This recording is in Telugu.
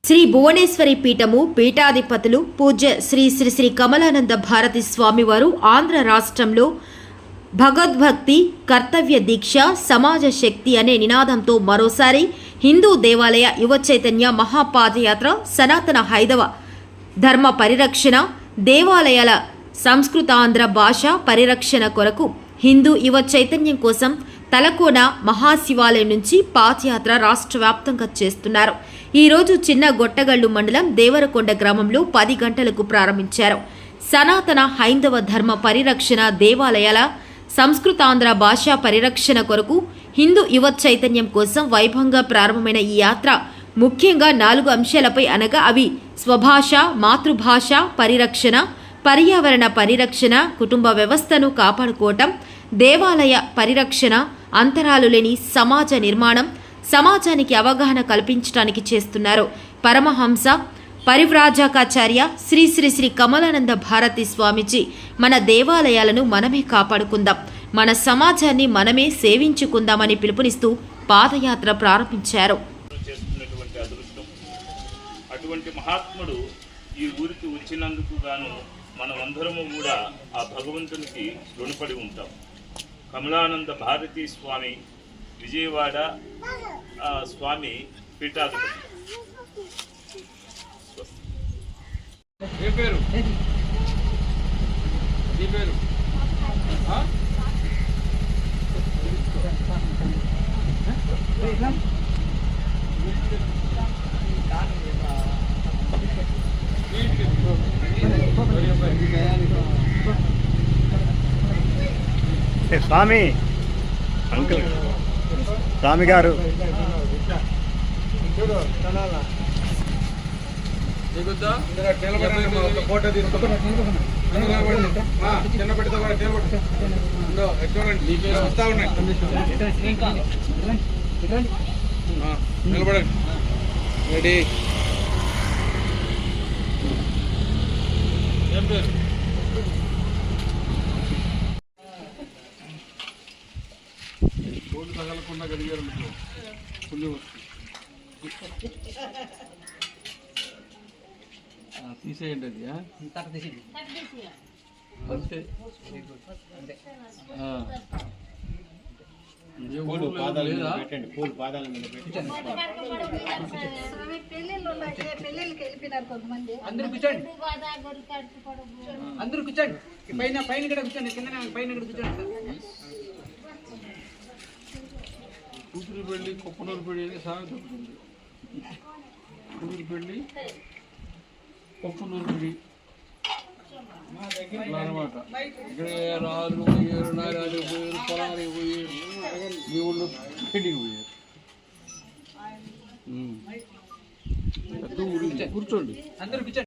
శ్రీ భువనేశ్వరి పీఠము పీఠాధిపతులు పూజ్య శ్రీ శ్రీ శ్రీ కమలానంద భారతి స్వామివారు ఆంధ్ర రాష్ట్రంలో భగవద్భక్తి కర్తవ్య దీక్ష సమాజ శక్తి అనే నినాదంతో మరోసారి హిందూ దేవాలయ యువ చైతన్య మహాపాదయాత్ర సనాతన హైందవ ధర్మ పరిరక్షణ దేవాలయాల సంస్కృతాంధ్ర భాష పరిరక్షణ కొరకు హిందూ యువ చైతన్యం కోసం తలకోన మహాశివాలయం నుంచి పాదయాత్ర రాష్ట్ర వ్యాప్తంగా చేస్తున్నారు. ఈరోజు చిన్న గొట్టగళ్లు మండలం దేవరకొండ గ్రామంలో 10 గంటలకు ప్రారంభించారు. సనాతన హైందవ ధర్మ పరిరక్షణ దేవాలయాల సంస్కృతాంధ్ర భాషా పరిరక్షణ కొరకు హిందూ యువ చైతన్యం కోసం వైభవంగా ప్రారంభమైన ఈ యాత్ర ముఖ్యంగా 4 అంశాలపై అనగా అవి స్వభాష, మాతృభాష పరిరక్షణ, పర్యావరణ పరిరక్షణ, కుటుంబ వ్యవస్థను కాపాడుకోవటం, దేవాలయ పరిరక్షణ, అంతరాలు లేని సమాజ నిర్మాణం, సమాజానికి అవగాహన కల్పించడానికి చేస్తున్నారు. పరమహంస పరివ్రాజకాచార్య శ్రీ శ్రీ శ్రీ కమలానంద భారతి స్వామీజీ మన దేవాలయాలను మనమే కాపాడుకుందాం, మన సమాజాన్ని మనమే సేవించుకుందామని పిలుపునిస్తూ పాదయాత్ర ప్రారంభించారు. అటువంటి మహాత్ముడు ఈ ఊరికి వచ్చినందుకు గాను మనమందరము కూడా ఆ భగవంతునికి రుణపడి ఉంటాం. కమలానంద భారతీ స్వామి విజయవాడ స్వామి పీఠాధిపతి. స్వామి అంకుల్ స్వామి గారు నిలబడండి. రెడీ. ఏం పేరు? బోర్డు తగలకుండా గడిగారు పుణ్యం తీసేయండి. అది అంతే. అందరూ కూర్చోండి. పైన పైన కూడా కూర్చోండి, కింద పైన కూడా కూర్చోండి. కూతురు పెళ్ళి కొప్పనూరు పెళ్ళి అని సామెత ఉంటుంది. కూతురు పెళ్ళి కొప్పనూరు పెళ్ళి అన్నమాట. ఇక్కడ రాజులు పోయారు, నారాజు పోయారు, పొలానికి పోయారు, మీ ఊళ్ళో పెళ్ళికి పోయారు. పెద్ద ఊరు. కూర్చోండి. అందరూ కూర్చోండి.